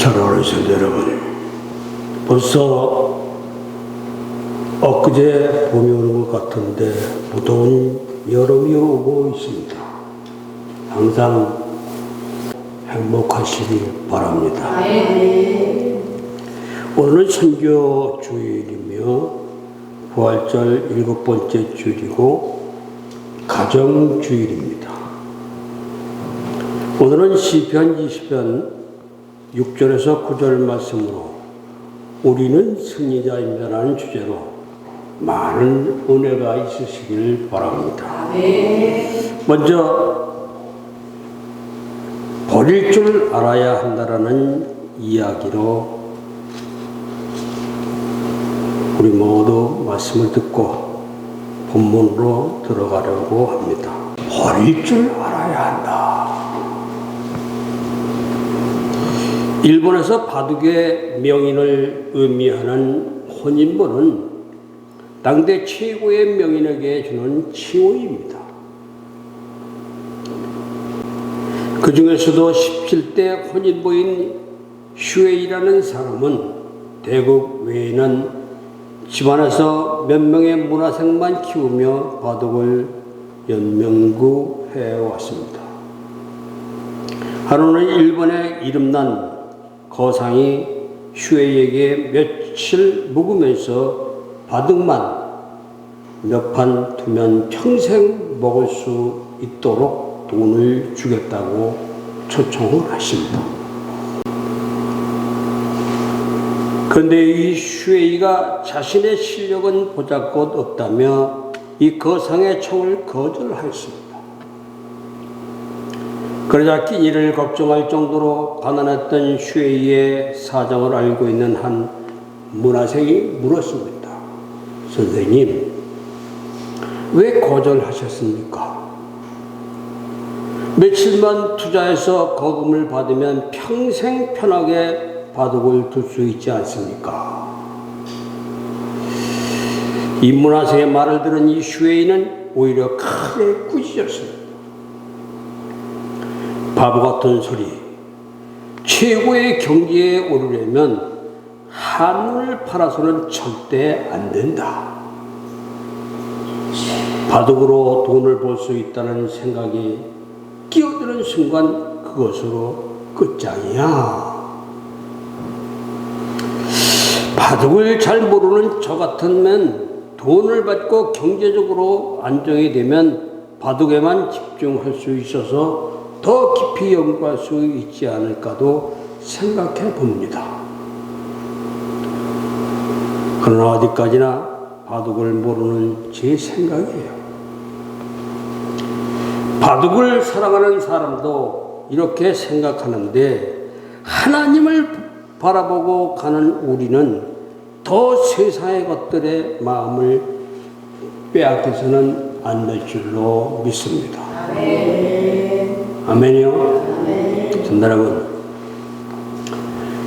사랑하는 성도 여러분, 벌써 엊그제 봄이 오는 것 같은데 무더운 여름이 오고 있습니다. 항상 행복하시길 바랍니다. 오늘은 선교 주일이며 부활절 7번째 주일이고 가정 주일입니다. 오늘은 시편 20편 6절에서 9절 말씀으로 우리는 승리자입니다라는 주제로 많은 은혜가 있으시길 바랍니다. 먼저 버릴 줄 알아야 한다라는 이야기로 우리 모두 말씀을 듣고 본문으로 들어가려고 합니다. 버릴 줄 알아야 한다. 일본에서 바둑의 명인을 의미하는 혼인보는 당대 최고의 명인에게 주는 칭호입니다. 그 중에서도 17대 혼인보인 슈에이라는 사람은 대국 외에는 집안에서 몇 명의 문화생만 키우며 바둑을 연명구해 왔습니다. 하루는 일본의 이름난 거상이 슈에이에게 며칠 묵으면서 바둑만 몇 판 두면 평생 먹을 수 있도록 돈을 주겠다고 초청을 하십니다. 그런데 이 슈에이가 자신의 실력은 보잘것 없다며 이 거상의 청을 거절하였습니다. 그러자 끼니를 걱정할 정도로 가난했던 슈에이의 사정을 알고 있는 한 문화생이 물었습니다. 선생님, 왜 거절하셨습니까? 며칠만 투자해서 거금을 받으면 평생 편하게 바둑을 둘 수 있지 않습니까? 이 문화생의 말을 들은 이 슈에이는 오히려 크게 꾸짖었습니다. 바보 같은 소리. 최고의 경지에 오르려면 한눈을 팔아서는 절대 안 된다. 바둑으로 돈을 벌 수 있다는 생각이 끼어드는 순간 그것으로 끝장이야. 바둑을 잘 모르는 저 같으면 돈을 받고 경제적으로 안정이 되면 바둑에만 집중할 수 있어서 더 깊이 연구할 수 있지 않을까도 생각해 봅니다. 그러나 어디까지나 바둑을 모르는 제 생각이에요. 바둑을 사랑하는 사람도 이렇게 생각하는데 하나님을 바라보고 가는 우리는 더 세상의 것들의 마음을 빼앗겨서는 안 될 줄로 믿습니다. 아멘이요. 성도 여러분,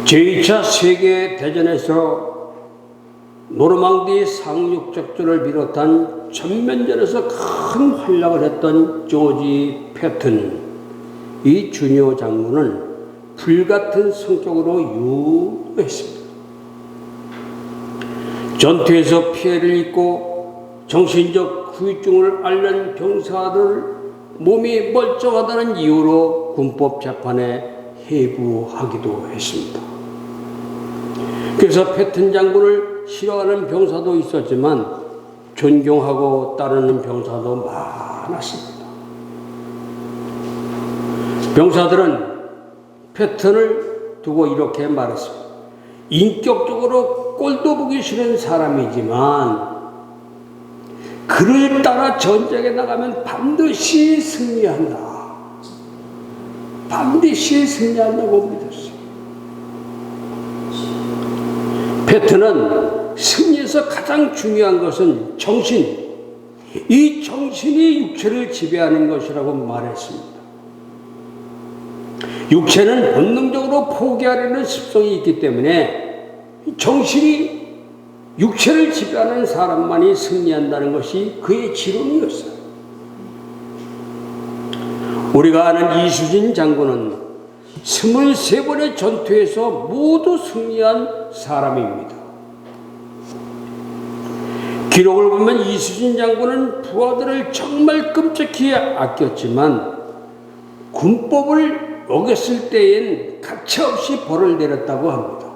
제2차 세계대전에서 노르망디 상륙작전을 비롯한 전면전에서 큰 활약을 했던 조지 패튼, 이 주니어 장군은 불같은 성격으로 유명했습니다. 전투에서 피해를 입고 정신적 후유증을 앓는 병사들을 몸이 멀쩡하다는 이유로 군법 재판에 해부하기도 했습니다. 그래서 패튼 장군을 싫어하는 병사도 있었지만 존경하고 따르는 병사도 많았습니다. 병사들은 패튼을 두고 이렇게 말했습니다. 인격적으로 꼴도 보기 싫은 사람이지만 그를 따라 전쟁에 나가면 반드시 승리한다. 반드시 승리한다고 믿었어요. 패튼은 승리에서 가장 중요한 것은 정신, 이 정신이 육체를 지배하는 것이라고 말했습니다. 육체는 본능적으로 포기하려는 습성이 있기 때문에 정신이 육체를 지배하는 사람만이 승리한다는 것이 그의 지론이었어요. 우리가 아는 이수진 장군은 23번의 전투에서 모두 승리한 사람입니다. 기록을 보면 이순신 장군은 부하들을 정말 끔찍히 아꼈지만 군법을 어겼을 때엔 가차없이 벌을 내렸다고 합니다.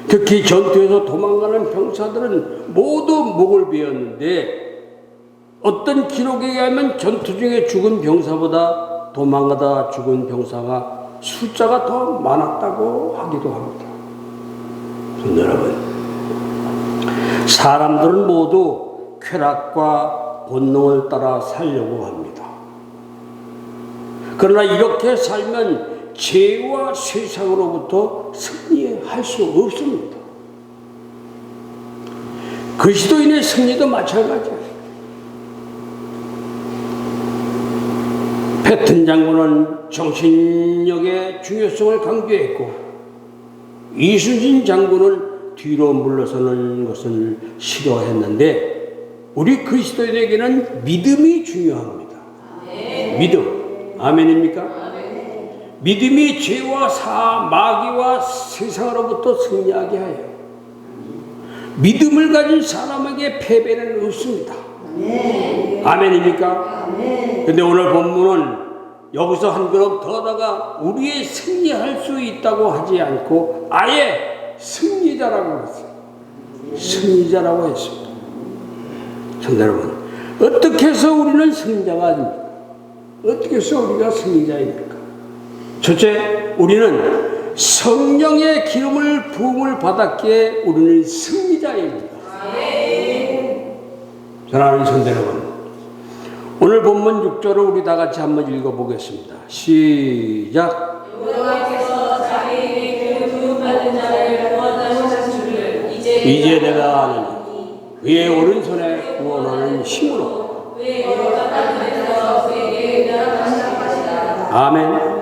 특히 전투에서 도망가는 병사들은 모두 목을 베었는데 어떤 기록에 의하면 전투 중에 죽은 병사보다 도망가다 죽은 병사가 숫자가 더 많았다고 하기도 합니다. 여러분, 사람들은 모두 쾌락과 본능을 따라 살려고 합니다. 그러나 이렇게 살면 죄와 세상으로부터 승리할 수 없습니다. 그리스도인의 승리도 마찬가지예요. 패튼 장군은 정신력의 중요성을 강조했고 이순신 장군은 뒤로 물러서는 것을 싫어했는데 우리 그리스도인에게는 믿음이 중요합니다. 믿음. 아멘입니까? 믿음이 죄와 마귀와 세상으로부터 승리하게 하여 믿음을 가진 사람에게 패배는 없습니다. 아멘입니까? 근데 오늘 본문은 여기서 한 걸음 더다가 우리의 승리할 수 있다고 하지 않고 아예 승리자라고 했어요. 승리자라고 했습니다. 성도 여러분, 어떻게 해서 우리는 승리자가 아닙니까? 어떻게 해서 우리가 승리자입니까? 첫째, 우리는 성령의 기름을 부음을 받았기에 우리는 승리자입니다. 사랑하는 성도 여러분, 오늘 본문 6절을 우리 다 같이 한번 읽어보겠습니다. 시작. 이제 내가 아노니 그의 오른손에 구원하는 힘으로. 아멘.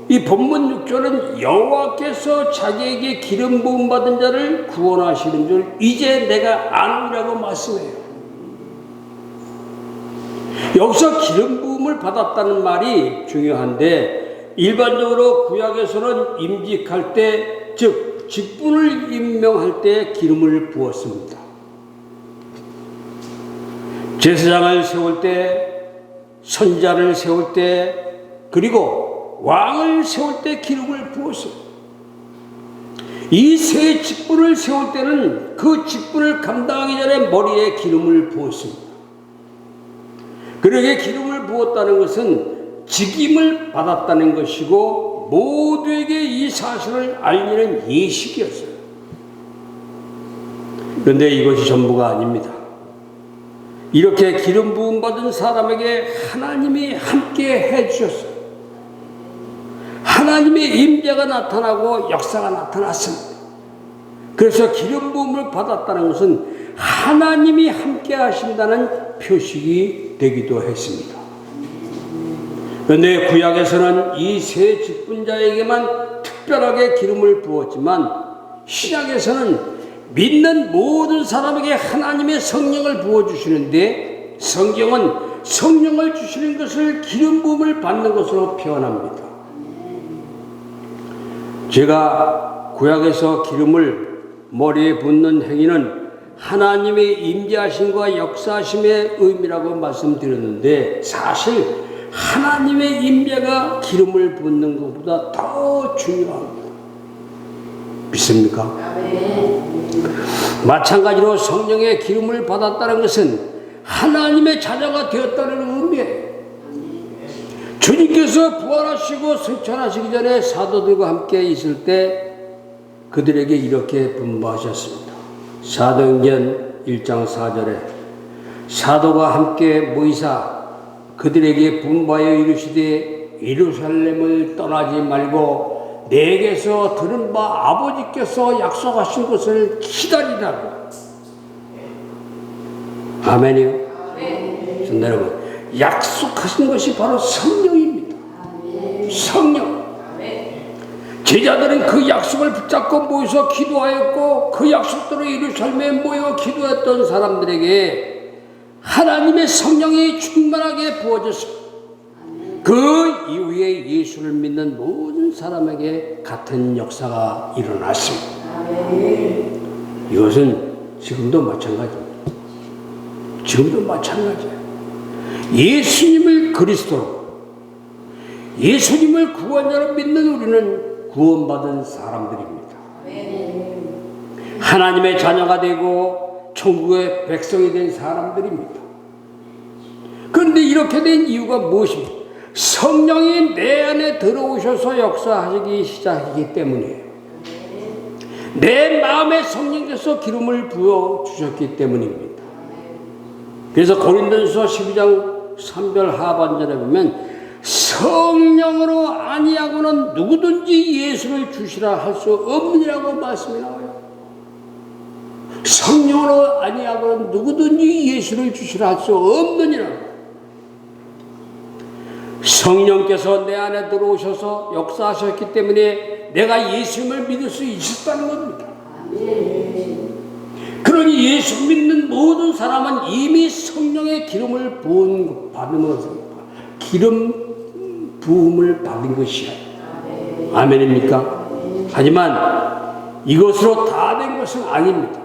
이 본문 6절은 여호와께서 자기에게 기름 부음 받은 자를 구원하시는 줄 이제 내가 아노니라고 말씀해요. 여기서 기름 부음을 받았다는 말이 중요한데 일반적으로 구약에서는 임직할 때, 즉 직분을 임명할 때 기름을 부었습니다. 제사장을 세울 때, 선지자를 세울 때, 그리고 왕을 세울 때 기름을 부었습니다. 이 세 직분을 세울 때는 그 직분을 감당하기 전에 머리에 기름을 부었습니다. 그러게 기름을 부었다는 것은 직임을 받았다는 것이고 모두에게 이 사실을 알리는 예식이었어요. 그런데 이것이 전부가 아닙니다. 이렇게 기름 부음 받은 사람에게 하나님이 함께 해주셨어요. 하나님의 임재가 나타나고 역사가 나타났습니다. 그래서 기름 부음을 받았다는 것은 하나님이 함께 하신다는 표식이 되기도 했습니다. 그런데 구약에서는 이 세 직분자에게만 특별하게 기름을 부었지만 신약에서는 믿는 모든 사람에게 하나님의 성령을 부어주시는데 성경은 성령을 주시는 것을 기름 부음을 받는 것으로 표현합니다. 제가 구약에서 기름을 머리에 붓는 행위는 하나님의 임재하심과 역사하심의 의미라고 말씀드렸는데 사실 하나님의 임재가 기름을 붓는 것보다 더 중요합니다. 믿습니까? 마찬가지로 성령의 기름을 받았다는 것은 하나님의 자녀가 되었다는 의미예요. 주님께서 부활하시고 승천하시기 전에 사도들과 함께 있을 때 그들에게 이렇게 분부하셨습니다. 사도행전 1장 4절에 사도가 함께 모이사 그들에게 분부하여 이르시되 예루살렘을 떠나지 말고 내게서 들은 바 아버지께서 약속하신 것을 기다리라고. 아멘이요. 아멘. 여러분, 약속하신 것이 바로 성령입니다. 아멘. 성령. 제자들은 그 약속을 붙잡고 모여서 기도하였고 그 약속대로 예루살렘에 모여 기도했던 사람들에게 하나님의 성령이 충만하게 부어졌습니다. 그 이후에 예수를 믿는 모든 사람에게 같은 역사가 일어났습니다. 이것은 지금도 마찬가지입니다. 지금도 마찬가지예요. 예수님을 그리스도로, 예수님을 구원자로 믿는 우리는 구원받은 사람들입니다. 하나님의 자녀가 되고 천국의 백성이 된 사람들입니다. 그런데 이렇게 된 이유가 무엇입니까? 성령이 내 안에 들어오셔서 역사하시기 시작하기 때문이에요. 내 마음에 성령께서 기름을 부어 주셨기 때문입니다. 그래서 고린도전서 12장 3절 하반절에 보면 성령으로 아니하고는 누구든지 예수를 주시라 할 수 없느니라고 말씀이 나와요. 성령으로 아니하고는 누구든지 예수를 주시라 할 수 없느니라. 성령께서 내 안에 들어오셔서 역사하셨기 때문에 내가 예수님을 믿을 수 있었다는 겁니다. 그러니 예수 믿는 모든 사람은 이미 성령의 기름을 받으면서 기름 부음을 받은 것이야. 아멘입니까? 하지만 이것으로 다 된 것은 아닙니다.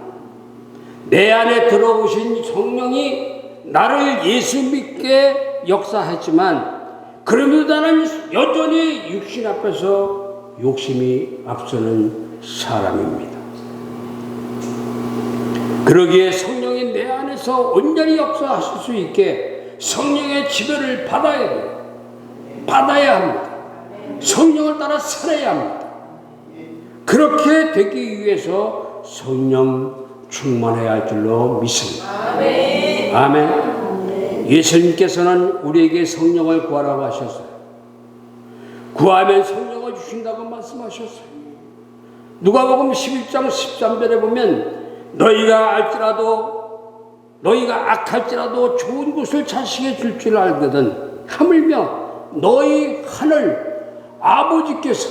내 안에 들어오신 성령이 나를 예수 믿게 역사했지만 그럼에도 나는 여전히 육신 앞에서 욕심이 앞서는 사람입니다. 그러기에 성령이 내 안에서 온전히 역사하실 수 있게 성령의 지배를 받아야 돼요. 받아야 합니다. 성령을 따라 살아야 합니다. 그렇게 되기 위해서 성령 충만해야 할 줄로 믿습니다. 아멘. 아멘. 예수님께서는 우리에게 성령을 구하라고 하셨어요. 구하면 성령을 주신다고 말씀하셨어요. 누가복음 11장 13절에 보면 너희가 악할지라도 좋은 것을 자식에 줄 줄 알거든 하물며 너희 하늘 아버지께서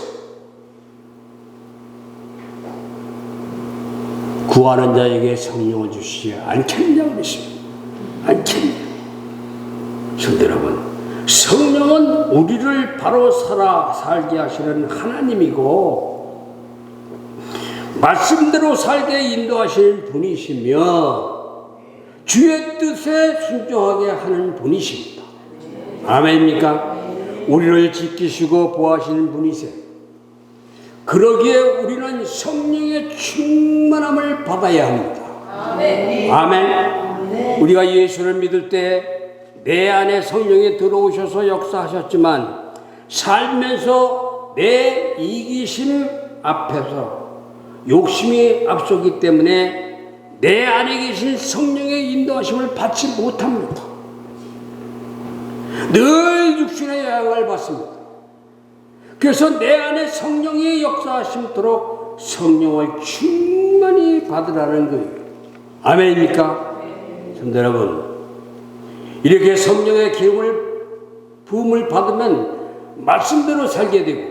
구하는 자에게 성령을 주시지 않겠느냐고 그랬습니다. 않겠느냐. 성도 여러분, 성령은 우리를 바로 살게 하시는 하나님이고 말씀대로 살게 인도하시는 분이시며 주의 뜻에 순종하게 하는 분이십니다. 아멘입니까? 우리를 지키시고 보호하시는 분이세요. 그러기에 우리는 성령의 충만함을 받아야 합니다. 아멘. 아멘. 우리가 예수를 믿을 때 내 안에 성령이 들어오셔서 역사하셨지만 살면서 내 이기심 앞에서 욕심이 앞서기 때문에 내 안에 계신 성령의 인도하심을 받지 못합니다. 늘 육신의 영향을 받습니다. 그래서 내 안에 성령이 역사하심도록 성령을 충만히 받으라는 거예요. 아멘입니까? 성도 여러분, 이렇게 성령의 부음을 받으면 말씀대로 살게 되고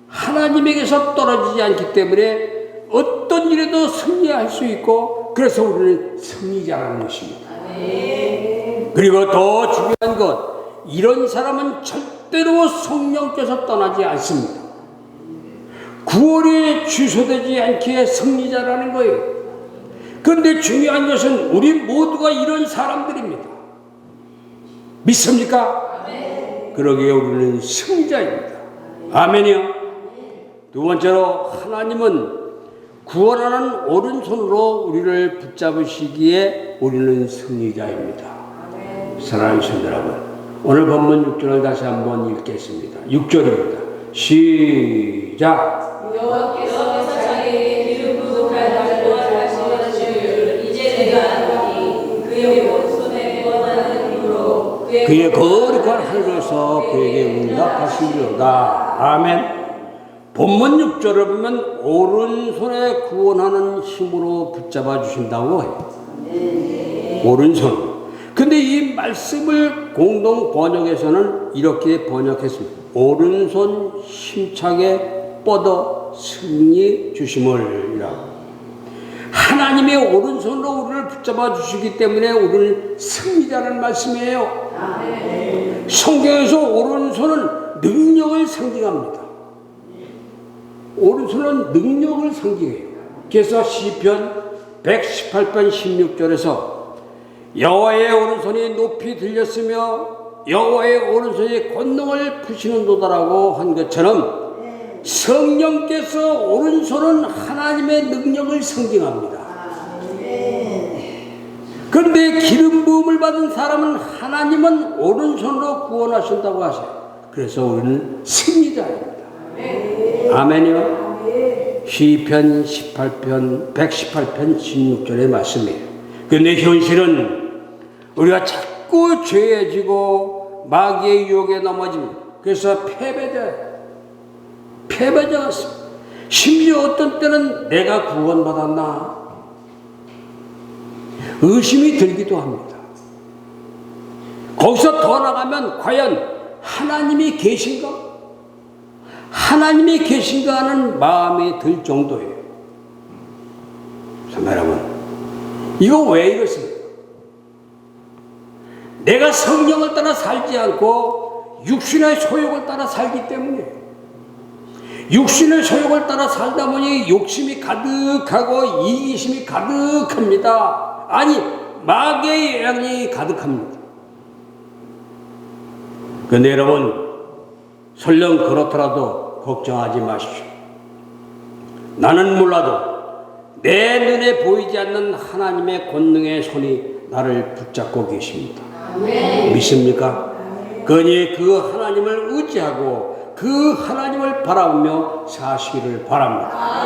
하나님에게서 떨어지지 않기 때문에 어떤 일에도 승리할 수 있고 그래서 우리는 승리자라는 것입니다. 그리고 더 중요한 것, 이런 사람은 절대로 성령께서 떠나지 않습니다. 구원이 취소되지 않게 승리자라는 거예요. 그런데 중요한 것은 우리 모두가 이런 사람들입니다. 믿습니까? 아멘. 그러기에 우리는 승리자입니다. 아멘이요. 두 번째로 하나님은 구원하는 오른손으로 우리를 붙잡으시기에 우리는 승리자입니다. 아멘. 사랑하는 성도 여러분, 오늘 본문 6절을 다시 한번 읽겠습니다. 6절입니다. 시작. 여호와께서 자기에게 기름 부족할 자를 하시는 줄 이제 내가 아노니 그의 오른손에 구원하는 힘으로 그의 거룩한 하늘에서 그에게 응답하시리로다. 아멘. 본문 6절을 보면 오른손에 구원하는 힘으로 붙잡아 주신다고 해요. 오른손. 근데 이 말씀을 공동 번역에서는 이렇게 번역했습니다. 오른손 힘차게 뻗어 승리 주심을이라. 하나님의 오른손으로 우리를 붙잡아 주시기 때문에 우리를 승리자는 말씀이에요. 성경에서 오른손은 능력을 상징합니다. 오른손은 능력을 상징해요. 그래서 시편 118편 16절에서 여호와의 오른손이 높이 들렸으며 여호와의 오른손이 권능을 푸시는도다라고 한 것처럼 성령께서 오른손은 하나님의 능력을 상징합니다. 그런데 기름 부음을 받은 사람은 하나님은 오른손으로 구원하신다고 하세요. 그래서 우리는 승리자입니다. 아멘이요. 시편 118편 16절의 말씀이에요. 그런데 현실은 우리가 자꾸 죄에 지고 마귀의 유혹에 넘어집니다. 그래서 패배자 같습니다. 심지어 어떤 때는 내가 구원받았나 의심이 들기도 합니다. 거기서 더 나가면 과연 하나님이 계신가? 하나님이 계신가 하는 마음이 들 정도예요. 여러분, 이거 왜 이렇습니까? 내가 성령을 따라 살지 않고 육신의 소욕을 따라 살기 때문이에요. 육신의 소욕을 따라 살다 보니 욕심이 가득하고 이기심이 가득합니다. 아니, 마귀의 영이 가득합니다. 그런데 여러분, 설령 그렇더라도 걱정하지 마십시오. 나는 몰라도 내 눈에 보이지 않는 하나님의 권능의 손이 나를 붙잡고 계십니다. 믿습니까? 그러니 그 하나님을 의지하고 그 하나님을 바라보며 사시기를 바랍니다.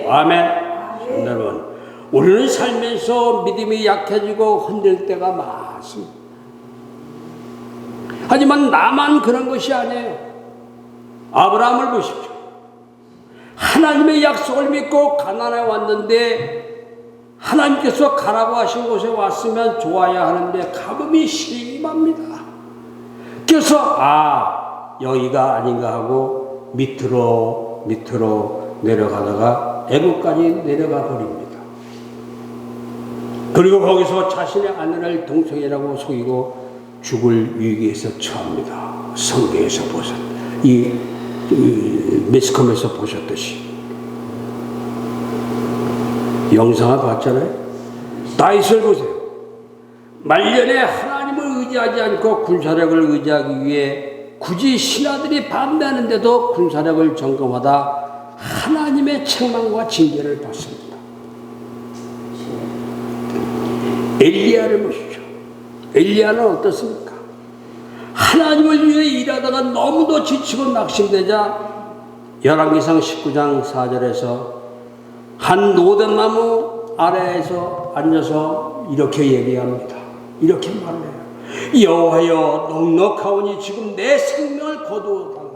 아멘. 여러분, 우리는 살면서 믿음이 약해지고 흔들 때가 많습니다. 하지만 나만 그런 것이 아니에요. 아브라함을 보십시오. 하나님의 약속을 믿고 가나안에 왔는데 하나님께서 가라고 하신 곳에 왔으면 좋아야 하는데 가뭄이 심합니다. 그래서 여기가 아닌가 하고 밑으로 내려가다가 애국까지 내려가 버립니다. 그리고 거기서 자신의 아내를 동생이라고 속이고 죽을 위기에서 처합니다. 성경에서 이 매스컴에서 보셨듯이 영상을 봤잖아요. 다윗을 보세요. 말년에 하나님을 의지하지 않고 군사력을 의지하기 위해 굳이 신하들이 반대하는데도 군사력을 점검하다 하나님의 책망과 징계를 받습니다. 엘리야를 보십시오. 엘리야는 어떻습니까? 하나님을 위해 일하다가 너무도 지치고 낙심되자 열왕기상 19장 4절에서 한 노든나무 아래에서 앉아서 이렇게 얘기합니다. 이렇게 말해요. 여호와여, 넉넉하오니 지금 내 생명을 거두어달라.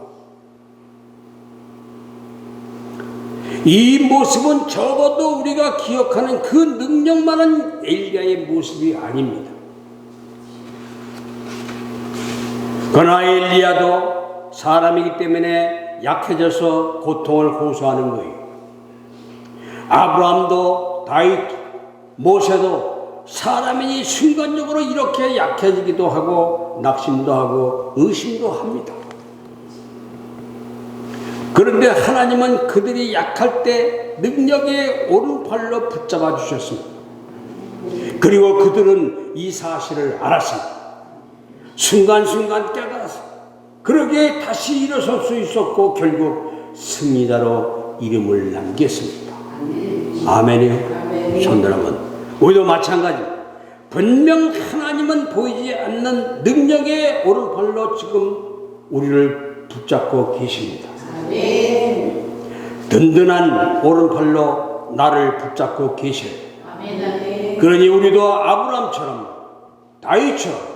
이 모습은 적어도 우리가 기억하는 그 능력 많은 엘리야의 모습이 아닙니다. 그러나 엘리야도 사람이기 때문에 약해져서 고통을 호소하는 거예요. 아브라함도 다윗, 모세도 사람이니 순간적으로 이렇게 약해지기도 하고 낙심도 하고 의심도 합니다. 그런데 하나님은 그들이 약할 때 능력의 오른팔로 붙잡아 주셨습니다. 그리고 그들은 이 사실을 알았습니다. 순간순간 깨달았습니다. 그러기에 다시 일어설 수 있었고 결국 승리자로 이름을 남겼습니다. 아멘이요. 손들어면 우리도 마찬가지입니다. 분명 하나님은 보이지 않는 능력의 오른팔로 지금 우리를 붙잡고 계십니다. 아멘. 든든한 오른팔로 나를 붙잡고 계셔요. 아멘. 그러니 우리도 아브라함처럼 다윗처럼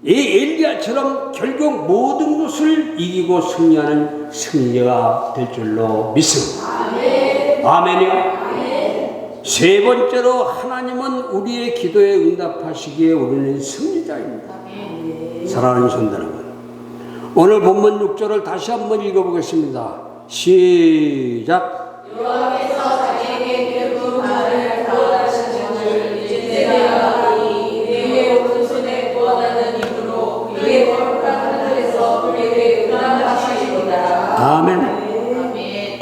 이 엘리야처럼 결국 모든 것을 이기고 승리하는 승리가 될 줄로 믿습니다. 아멘. 아멘이요. 아멘. 세 번째로 하나님은 우리의 기도에 응답하시기에 우리는 승리자입니다. 아멘. 사랑하는 성도 여러분, 오늘 본문 6절을 다시 한번 읽어보겠습니다. 시작. 여호와께서 자기에게 기름 말을 구원하신 것을 이제 내가 아니 그의 오른손에 구원하는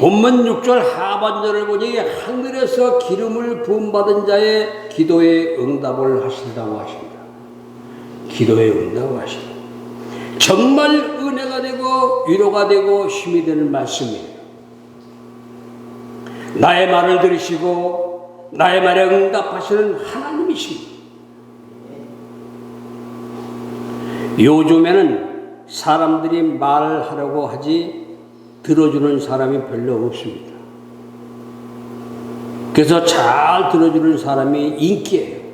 본문 6절 하반절을 보니 하늘에서 기름을 부음받은 자의 기도에 응답을 하신다고 하십니다. 기도에 응답을 하십니다. 정말 은혜가 되고 위로가 되고 힘이 되는 말씀이에요. 나의 말을 들으시고 나의 말에 응답하시는 하나님이십니다. 요즘에는 사람들이 말하려고 하지 들어주는 사람이 별로 없습니다. 그래서 잘 들어주는 사람이 인기예요.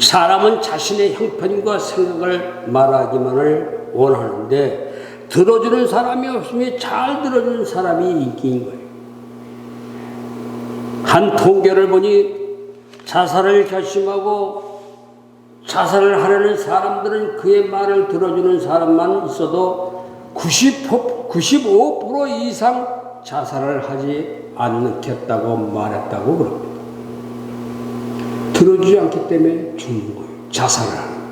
사람은 자신의 형편과 생각을 말하기만을 원하는데 들어주는 사람이 없으면 잘 들어주는 사람이 인기인 거예요. 한 통계를 보니 자살을 결심하고 자살을 하려는 사람들은 그의 말을 들어주는 사람만 있어도 95% 이상 자살을 하지 않겠다고 말했다고 그럽니다. 들어주지 않기 때문에 죽는 거예요. 자살을 하는 거예요.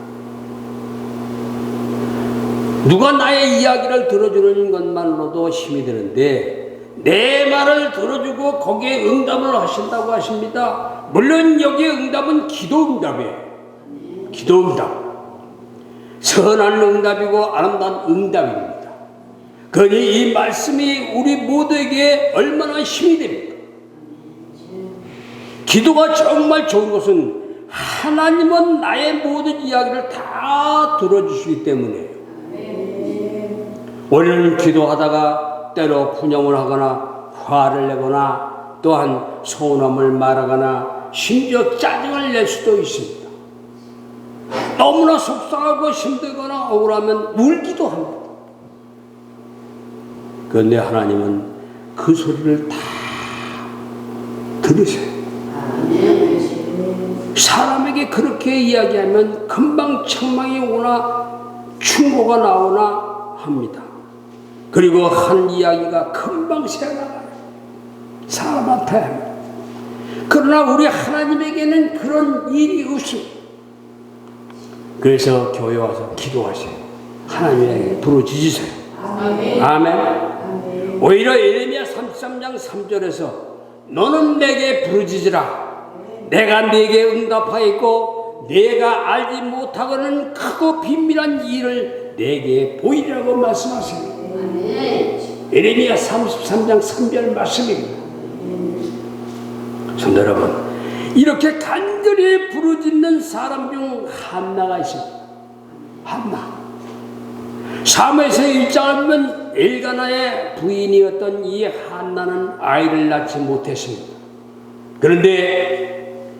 누가 나의 이야기를 들어주는 것만으로도 힘이 되는데 내 말을 들어주고 거기에 응답을 하신다고 하십니다. 물론 여기에 응답은 기도 응답이에요. 기도 응답. 선한 응답이고 아름다운 응답입니다. 그러니 이 말씀이 우리 모두에게 얼마나 힘이 됩니까? 기도가 정말 좋은 것은 하나님은 나의 모든 이야기를 다 들어주시기 때문이에요. 우리는 기도하다가 때로 분영을 하거나 화를 내거나 또한 서운함을 말하거나 심지어 짜증을 낼 수도 있습니다. 너무나 속상하고 힘들거나 억울하면 울기도 합니다. 그런데 하나님은 그 소리를 다 들으세요. 사람에게 그렇게 이야기하면 금방 책망이 오나 충고가 나오나 합니다. 그리고 한 이야기가 금방 새어나가요. 사람한테. 그러나 우리 하나님에게는 그런 일이 없습니다. 그래서 교회 와서 기도하세요. 하나님에게 부르짖으세요. 아멘. 오히려 예레미야 33장 3절에서 너는 내게 부르짖으라. 내가 네게 응답하였고 내가 알지 못하고는 크고 비밀한 일을 내게 보이라고 말씀하세요. 예레미야 33장 3절 말씀입니다. 성도 여러분, 이렇게 간절히 부르짖는 사람 중 한나가 있습니다. 한나. 사무엘서 1장을 보면 엘가나의 부인이었던 이 한나는 아이를 낳지 못했습니다. 그런데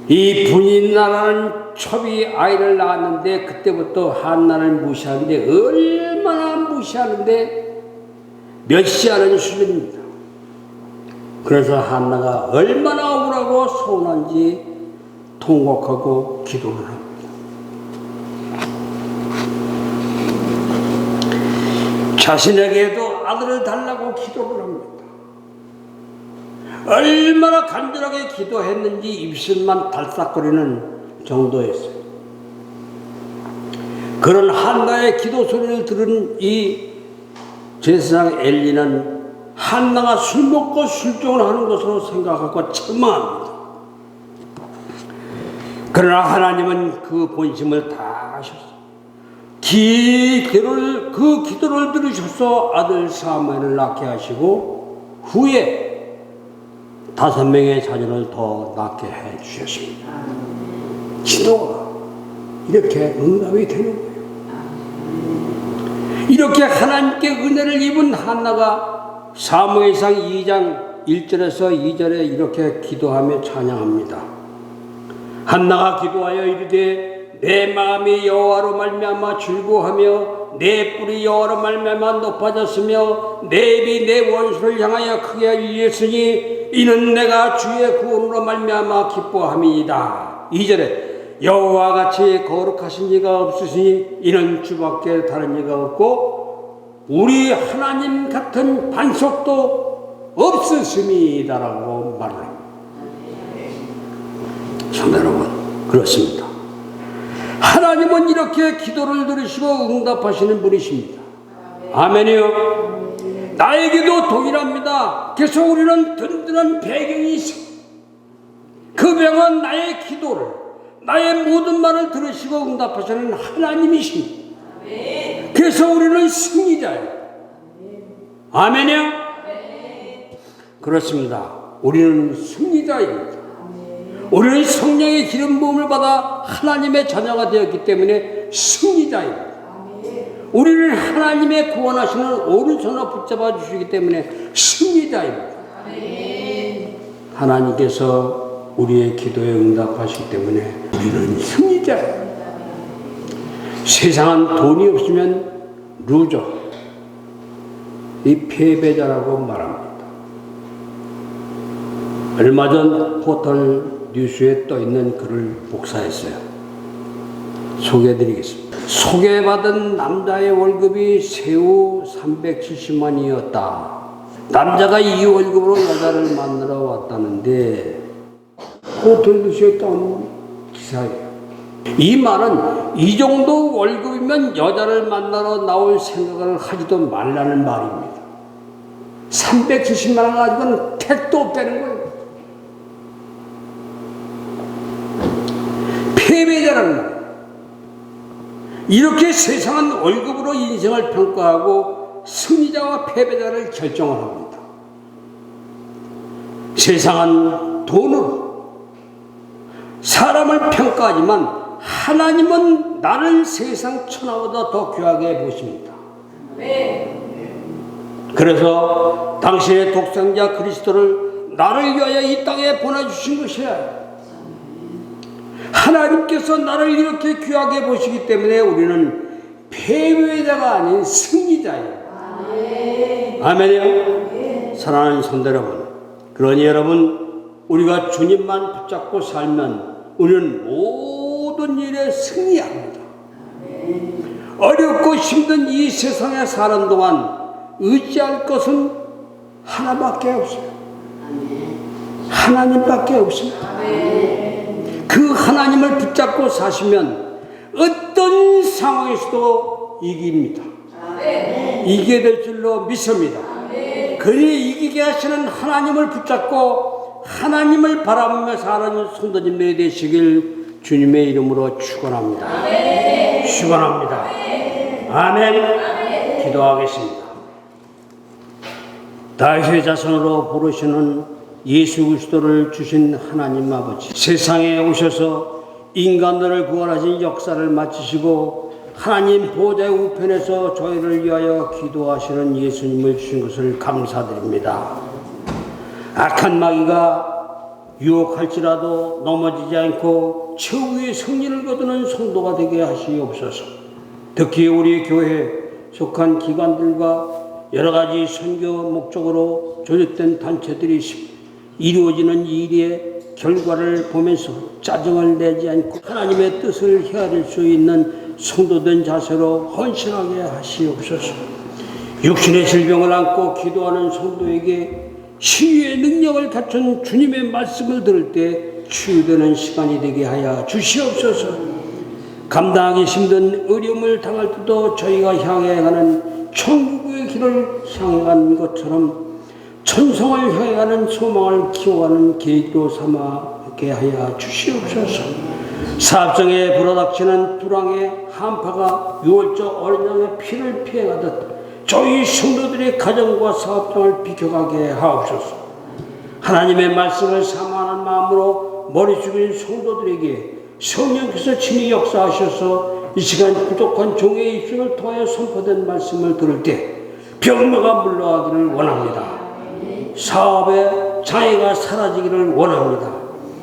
이 분인나라는 첩이 아이를 낳았는데 그때부터 한나를 무시하는데 얼마나 무시하는데 멸시하는 수준입니다. 그래서 한나가 얼마나 억울하고 서운한지 통곡하고 기도를 합니다. 자신에게도 아들을 달라고 기도를 합니다. 얼마나 간절하게 기도했는지 입술만 달싹거리는 정도였어요. 그런 한나의 기도 소리를 들은 이 제사장 엘리는 한나가 술 먹고 술종을 하는 것으로 생각하고 책망합니다. 그러나 하나님은 그 본심을 다 아셨어요. 그 기도를 들으셔서 아들 사무엘을 낳게 하시고 후에 5명의 자녀를 더 낳게 해 주셨습니다. 기도가 이렇게 응답이 되는 거예요. 이렇게 하나님께 은혜를 입은 한나가 사무엘상 2장 1절에서 2절에 이렇게 기도하며 찬양합니다. 한나가 기도하여 이르되 내 마음이 여호와로 말미암아 즐거워하며 내 뿔이 여호와로 말미암아 높아졌으며 내 입이 내 원수를 향하여 크게 일렸으니 이는 내가 주의 구원으로 말미암아 기뻐함이니이다. 2절에 여호와 같이 거룩하신 이가 없으시니 이는 주밖에 다른 이가 없고 우리 하나님 같은 반석도 없으심이다라고 말을 합니다. 성도 여러분, 그렇습니다. 하나님은 이렇게 기도를 들으시고 응답하시는 분이십니다. 아멘이요. 나에게도 동일합니다. 그래서 우리는 든든한 배경이 있습니다. 그 배경은 나의 기도를, 나의 모든 말을 들으시고 응답하시는 하나님이십니다. 그래서 우리는 승리자예요. 아멘이요? 그렇습니다. 우리는 승리자입니다. 우리는 성령의 기름 부음을 받아 하나님의 자녀가 되었기 때문에 승리자입니다. 우리는 하나님의 구원하시는 오른손을 붙잡아 주시기 때문에 승리자입니다. 하나님께서 우리의 기도에 응답하시기 때문에 우리는 승리자입니다. 세상은 돈이 없으면 루저, 이 패배자라고 말합니다. 얼마 전 포털 뉴스에 떠 있는 글을 복사했어요. 소개해드리겠습니다. 소개받은 남자의 월급이 세후 370만이었다. 남자가 이 월급으로 여자를 만나러 왔다는데 포털 뉴스에 떠온 기사예요. 이 말은 이 정도 월급이면 여자를 만나러 나올 생각을 하지도 말라는 말입니다. 370만 원 가지고는 택도 없다는 거예요. 패배자라는 거예요. 이렇게 세상은 월급으로 인생을 평가하고 승리자와 패배자를 결정을 합니다. 세상은 돈으로 사람을 평가하지만 하나님은 나를 세상 천하보다 더 귀하게 보십니다. 그래서 당신의 독생자 그리스도를 나를 위하여 이 땅에 보내주신 것이야. 하나님께서 나를 이렇게 귀하게 보시기 때문에 우리는 패배자가 아닌 승리자예요. 아멘이요? 사랑하는 성도 여러분, 그러니 여러분, 우리가 주님만 붙잡고 살면 우리는 모든 일에 승리합니다. 어렵고 힘든 이 세상에 사는 동안 의지할 것은 하나밖에 없어요. 하나님밖에 없습니다. 그 하나님을 붙잡고 사시면 어떤 상황에서도 이깁니다. 이기게 될 줄로 믿습니다. 그리 이기게 하시는 하나님을 붙잡고 하나님을 바라보며 사는 성도님들이 되시길 주님의 이름으로 축원합니다. 축원합니다. 아멘. 기도하겠습니다. 다윗의 자손으로 부르시는 예수 그리스도를 주신 하나님 아버지, 세상에 오셔서 인간들을 구원하신 역사를 마치시고 하나님 보좌의 우편에서 저희를 위하여 기도하시는 예수님을 주신 것을 감사드립니다. 악한 마귀가 유혹할지라도 넘어지지 않고 최후의 승리를 거두는 성도가 되게 하시옵소서. 특히 우리 교회에 속한 기관들과 여러 가지 선교 목적으로 조직된 단체들이 있습니다. 이루어지는 일의 결과를 보면서 짜증을 내지 않고 하나님의 뜻을 헤아릴 수 있는 성도된 자세로 헌신하게 하시옵소서. 육신의 질병을 안고 기도하는 성도에게 치유의 능력을 갖춘 주님의 말씀을 들을 때 치유되는 시간이 되게 하여 주시옵소서. 감당하기 힘든 어려움을 당할 때도 저희가 향해 가는 천국의 길을 향해 간 것처럼 천성을 향해 가는 소망을 키워가는 계기로 삼게 하여 주시옵소서. 사업장에 불어닥치는 불황의 한파가 유월절 어린 양의 피를 피해가듯 저희 성도들의 가정과 사업장을 비켜가게 하옵소서. 하나님의 말씀을 사모하는 마음으로 머리 숙인 성도들에게 성령께서 친히 역사하셔서 이 시간 부족한 종의 입술을 통하여 선포된 말씀을 들을 때 병마가 물러가기를 원합니다. 사업에 장애가 사라지기를 원합니다.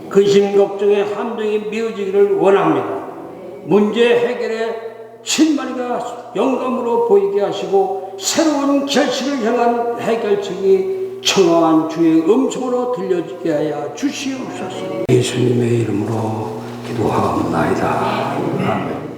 근심 걱정의 함정이 메어지기를 원합니다. 문제 해결의 실마리가 영감으로 보이게 하시고 새로운 결실을 향한 해결책이 청아한 주의 음성으로 들려지게 하여 주시옵소서. 예수님의 이름으로 기도하옵나이다. 아멘.